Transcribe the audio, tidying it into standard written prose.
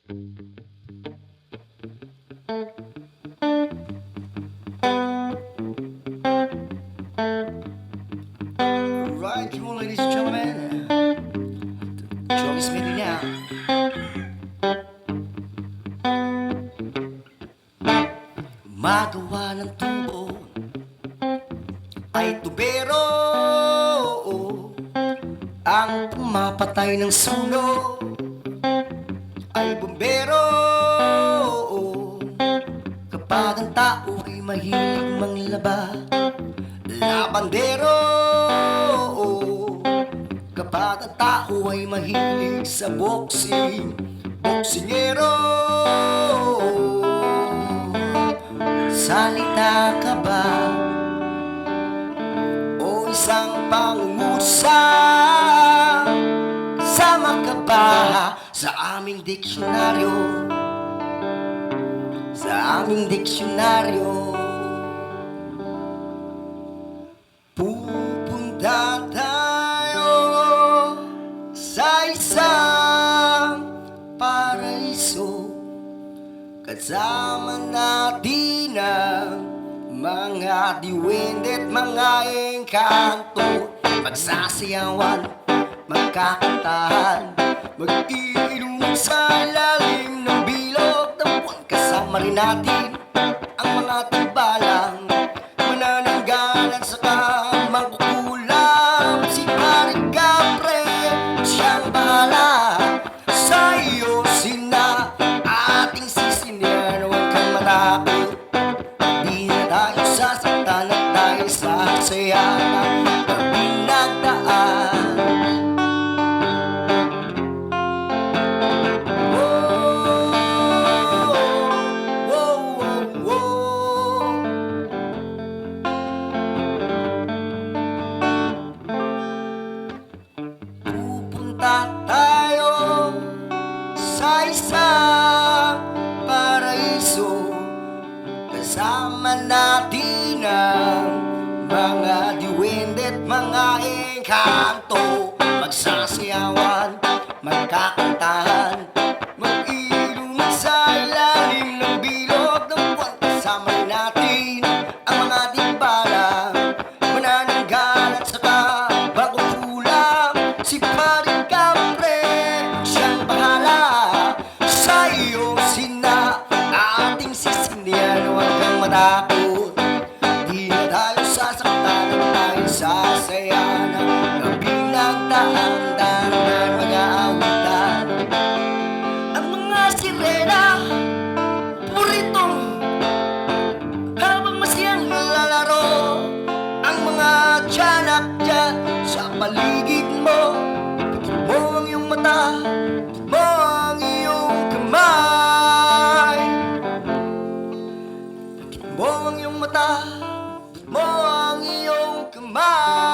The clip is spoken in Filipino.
Right, you ladies and gentlemen, Joey's Medina. Magawa ng tubo ay tubero ang pumapatay ng suno ay bumbero kapag ang tao ay mahilig manglaba labandero kapag ang tao ay mahilig sa boxing boksingero. Salita ka ba o isang pangungusa? Kasama ka ba sa aming diksyonaryo? Sa aming diksyonaryo pupunta tayo sa isang paraiso kasama natin ang mga diwende't mga engkanto. Magsasayawan, magkakantahan, mag-iinom sa ilalim ng bilog ng buwan. Kasama rin natin ang mga tibalang manananggalan sa mangkukulam. Si Pare Capre, siyang bahala sa iyo, sina ating sisinian. Huwag kang matakot, di na tayo sasaktan at tayo sasayahan ng pinagdaan. Pupunta tayo sa isang paraiso kasama natin ang mga diwende't mga engkanto. Magsasayawan, magkakantahan, mag-inom sa ilalim ng bilog ng buwan. Kasama rin natin ang mga timbalang manananggalan sa bagong kulam. Si Pare Capre, siyang bahala sa iyo, sina ating sisinian. Huwag kang matakot, di na tayo sasaktan at tayo sasayahan ng pinagdaan ng mga awitan. Ang mga sirena, puritong habang masiyang lalaro. Ang mga tiyanak dyan sa paligid mo, pikit mo ang iyong mata, pikit mo ang iyong kamay. Pikit mo ang iyong mata, pikit mo ang iyong kamay.